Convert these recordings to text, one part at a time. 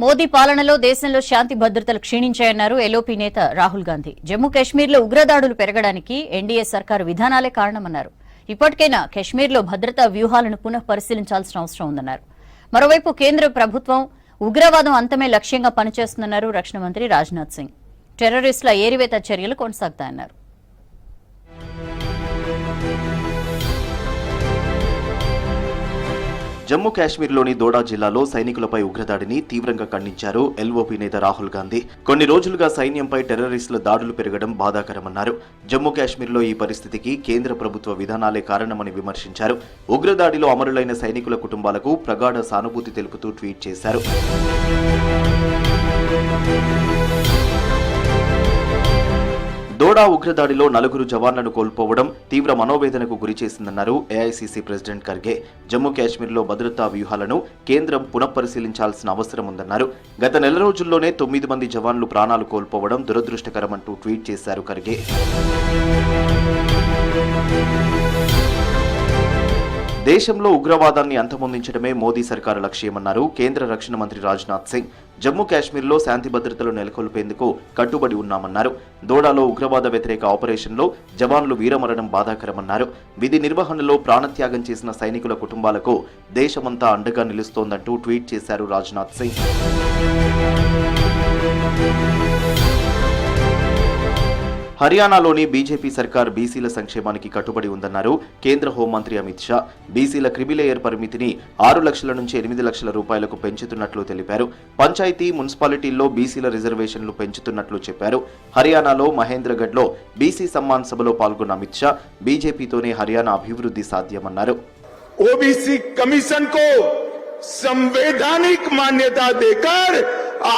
మోదీ పాలనలో దేశంలో శాంతి భద్రతలు క్షీణించాయన్నారు ఎల్ఓపీ నేత రాహుల్ గాంధీ. జమ్మూ కాశ్మీర్లో ఉగ్రదాడులు పెరగడానికి ఎన్డీఏ సర్కారు విధానాలే కారణమన్నారు. ఇప్పటికైనా కాశ్మీర్లో భద్రతా వ్యూహాలను పునః పరిశీలించాల్సిన అవసరం ఉందన్నారు. మరోవైపు కేంద్ర ప్రభుత్వం ఉగ్రవాదం అంతమే లక్ష్యంగా పనిచేస్తుందన్నారు రక్షణ మంత్రి రాజ్నాథ్ సింగ్. టెర్రరిస్టుల ఏరివేత చర్యలు కొనసాగుతాయన్నారు. జమ్మూ కాశ్మీర్లోని దోడా జిల్లాలో సైనికులపై ఉగ్రదాడిని తీవ్రంగా ఖండించారు ఎల్ఓపీ నేత రాహుల్ గాంధీ. కొన్ని రోజులుగా సైన్యంపై టెర్రరిస్టుల దాడులు పెరగడం బాధాకరమన్నారు. జమ్మూ కాశ్మీర్లో ఈ పరిస్థితికి కేంద్ర ప్రభుత్వ విధానాలే కారణమని విమర్శించారు. ఉగ్రదాడిలో అమరులైన సైనికుల కుటుంబాలకు ప్రగాఢ సానుభూతి తెలుపుతూ ట్వీట్ చేశారు. దోడా ఉగ్రదాడిలో 4 జవాన్లను కోల్పోవడం తీవ్ర మనోవేదనకు గురిచేసిందన్నారు ఏఐసీసీ ప్రెసిడెంట్ ఖర్గే. జమ్మూ కాశ్మీర్లో భద్రతా వ్యూహాలను కేంద్రం పునఃపరిశీలించాల్సిన అవసరం ఉందన్నారు. గత నెల రోజుల్లోనే 9 మంది జవాన్లు ప్రాణాలు కోల్పోవడం దురదృష్టకరమంటూ ట్వీట్ చేశారు ఖర్గే. దేశంలో ఉగ్రవాదాన్ని అంతమొందించడమే మోదీ సర్కారు లక్ష్యమన్నారు కేంద్ర రక్షణ మంత్రి రాజ్నాథ్ సింగ్. జమ్మూ కాశ్మీర్లో శాంతి భద్రతలు నెలకొల్పేందుకు కట్టుబడి ఉన్నామన్నారు. దోడాలో ఉగ్రవాద వ్యతిరేక ఆపరేషన్లో జవాన్లు వీరమరణం బాధాకరమన్నారు. విధి నిర్వహణలో ప్రాణత్యాగం చేసిన సైనికుల కుటుంబాలకు దేశమంతా అండగా నిలుస్తోందంటూ ట్వీట్ చేశారు రాజ్నాథ్ సింగ్. హర్యానాలోని బీజేపీ సర్కార్ బీసీల సంక్షేమానికి కట్టుబడి ఉందన్నారు కేంద్ర హోంమంత్రి అమిత్ షా. బీసీల క్రిమిలేయర్ పరిమితిని 6 లక్షల నుంచి 8 లక్షల రూపాయలకు పెంచుతున్నట్లు తెలిపారు. పంచాయతీ, మున్సిపాలిటీల్లో బీసీల రిజర్వేషన్లు పెంచుతున్నట్లు చెప్పారు. హర్యానాలో మహేంద్రగఢ్లో బీసీ సమ్మాన్ సభలో పాల్గొన్న అమిత్ షా బీజేపీతోనే హర్యానా అభివృద్ధి సాధ్యమన్నారు. ओबीसी कमीशन को संवैधानिक मान्यता देकर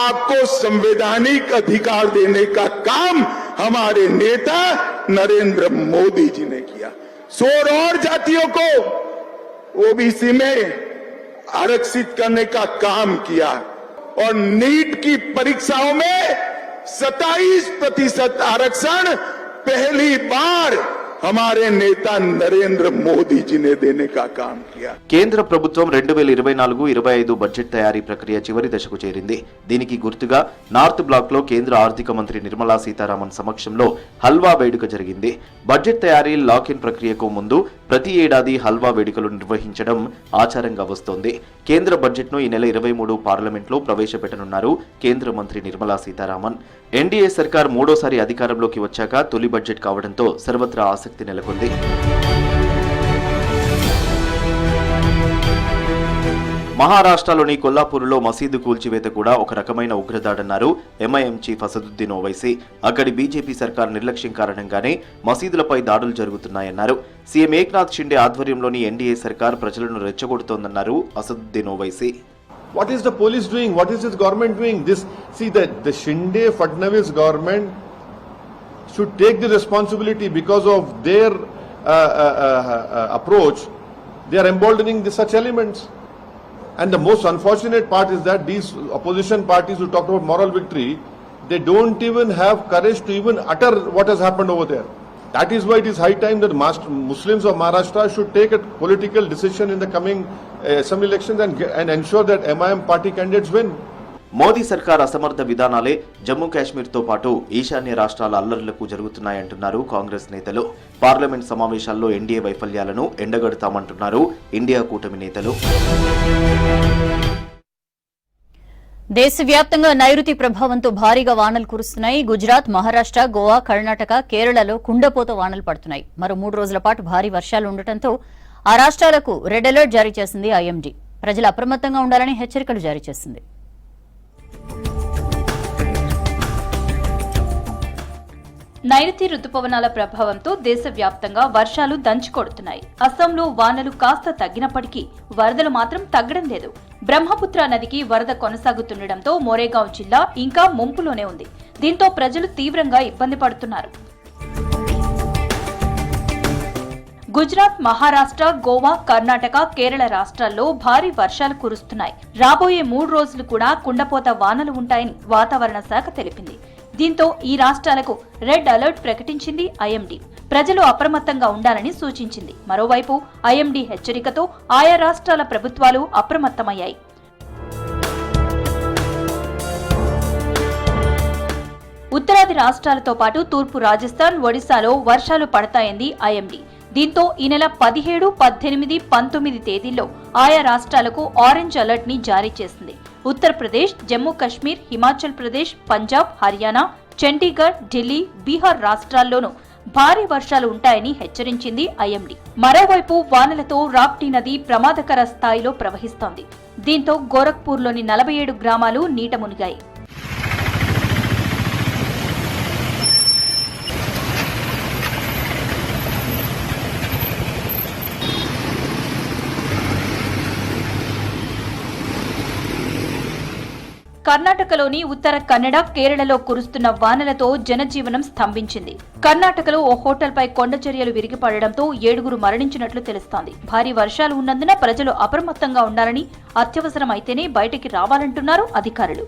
आपको संवैधानिक अधिकार देने का काम हमारे नेता नरेंद्र मोदी जी ने किया. 16 और जातियों को ओबीसी में आरक्षित करने का काम किया और नीट की परीक्षाओं में 27% आरक्षण पहली बार हमारे नेता नरेंद्र मोदी जी ने देने का काम किया. కేంద్ర ప్రభుత్వం 2024-25 బడ్జెట్ తయారీ ప్రక్రియ చివరి దశకు చేరింది. దీనికి గుర్తుగా నార్త్ బ్లాక్ లో కేంద్ర ఆర్థిక మంత్రి నిర్మలా సీతారామన్ సమక్షంలో హల్వా వేడుక జరిగింది. బడ్జెట్ తయారీ లాక్ ఇన్ ప్రక్రియకు ముందు ప్రతి ఏడాది హల్వా వేడుకలు నిర్వహించడం ఆచారంగా వస్తోంది. కేంద్ర బడ్జెట్ ను ఈ నెల 23 పార్లమెంట్ లో ప్రవేశపెట్టనున్నారు కేంద్ర మంత్రి నిర్మలా సీతారామన్. ఎన్డీఏ సర్కార్ మూడోసారి అధికారంలోకి వచ్చాక తొలి బడ్జెట్ కావడంతో సర్వత్రా ఆసక్తి నెలకొంది. మహారాష్ట్రలోని కొల్లాపూర్లో మసీదు కూల్చివేత కూడా ఒక రకమైన ఉగ్రదాడన్నారు ఎంఐఎం చీఫ్ అసదుద్దీన్ ఓవైసీ. అక్కడి బీజేపీ సర్కార్ నిర్లక్ష్యం కారణంగానే మసీదులపై దాడులు జరుగుతున్నాయన్నారు. సీఎం ఏక్నాథ్ షిండే ఆధ్వర్యంలోని ఎన్డీఏ సర్కార్ ప్రజలను రెచ్చగొడుతోందన్నారు Asaduddin Owaisi. What is the police doing? What is this government doing? The Shinde Fadnavis government should take the responsibility because of their approach. They are emboldening such elements. And the most unfortunate part is that these opposition parties who talked about moral victory, they don't even have courage to even utter what has happened over there. That is why it is high time that Muslims of Maharashtra should take a political decision in the coming assembly elections and ensure that MIM party candidates win. Modi సర్కార్ అసమర్థ విధానాలే జమ్మూ కాశ్మీర్తో పాటు ఈశాన్య రాష్ట్రాల అల్లర్లకు జరుగుతున్నాయంటున్నారు కాంగ్రెస్ నేతలు. Parliament సమావేశాల్లో NDA వైఫల్యాలను ఎండగడతామంటున్నారు India కూటమి నేతలు. దేశవ్యాప్తంగా నైరుతి ప్రభావంతో భారీగా వానలు కురుస్తున్నాయి. గుజరాత్, మహారాష్ట్ర, గోవా, కర్ణాటక, కేరళలో కుండపోత వానలు పడుతున్నాయి. మరో 3 రోజుల పాటు భారీ వర్షాలు ఉండటంతో ఆ రాష్ట్రాలకు రెడ్ అలర్ట్ జారీ చేసింది ఐఎండీ. ప్రజలు అప్రమత్తంగా ఉండాలని హెచ్చరికలు జారీ చేసింది. నైరుతి రుతుపవనాల ప్రభావంతో దేశవ్యాప్తంగా వర్షాలు దంచుకొడుతున్నాయి. అస్సాంలో వానలు కాస్త తగ్గినప్పటికీ వరదలు మాత్రం తగ్గడం లేదు. బ్రహ్మపుత్ర నదికి వరద కొనసాగుతుండటంతో మోరేగావ్ జిల్లా ఇంకా ముంపులోనే ఉంది. దీంతో ప్రజలు తీవ్రంగా ఇబ్బంది పడుతున్నారు. గుజరాత్, మహారాష్ట్ర, గోవా, కర్ణాటక, కేరళ రాష్ట్రాల్లో భారీ వర్షాలు కురుస్తున్నాయి. రాబోయే 3 రోజులు కూడా కుండపోత వానలు ఉంటాయని వాతావరణ శాఖ తెలిపింది. దీంతో ఈ రాష్ట్రాలకు రెడ్ అలర్ట్ ప్రకటించింది ఐఎండీ. ప్రజలు అప్రమత్తంగా ఉండాలని సూచించింది. మరోవైపు ఐఎండీ హెచ్చరికతో ఆయా రాష్ట్రాల ప్రభుత్వాలు అప్రమత్తమయ్యాయి. రాష్ట్రాలతో పాటు తూర్పు రాజస్థాన్, ఒడిశాలో వర్షాలు పడతాయంది ఐఎండీ. దీంతో ఈ నెల 17, 18, 19 తేదీల్లో ఆయా రాష్ట్రాలకు ఆరెంజ్ అలర్ట్ ని జారీ చేసింది. ఉత్తరప్రదేశ్, జమ్మూ కశ్మీర్, హిమాచల్ ప్రదేశ్, పంజాబ్, హర్యానా, చండీగఢ్, ఢిల్లీ, బీహార్ రాష్ట్రాల్లోనూ భారీ వర్షాలు ఉంటాయని హెచ్చరించింది ఐఎండీ. మరోవైపు వానలతో రాప్టీ నది ప్రమాదకర స్థాయిలో ప్రవహిస్తోంది. దీంతో గోరఖ్పూర్లోని 47 గ్రామాలు నీట మునిగాయి. కర్ణాటకలోని ఉత్తర కన్నడ, కేరళలో కురుస్తున్న వానలతో జనజీవనం స్తంభించింది. కర్ణాటకలో ఓ హోటల్పై కొండచర్యలు విరిగిపడడంతో 7 మరణించినట్లు తెలుస్తోంది. భారీ వర్షాలు ఉన్నందున ప్రజలు అప్రమత్తంగా ఉండాలని, అత్యవసరం అయితేనే బయటికి రావాలంటున్నారు అధికారులు.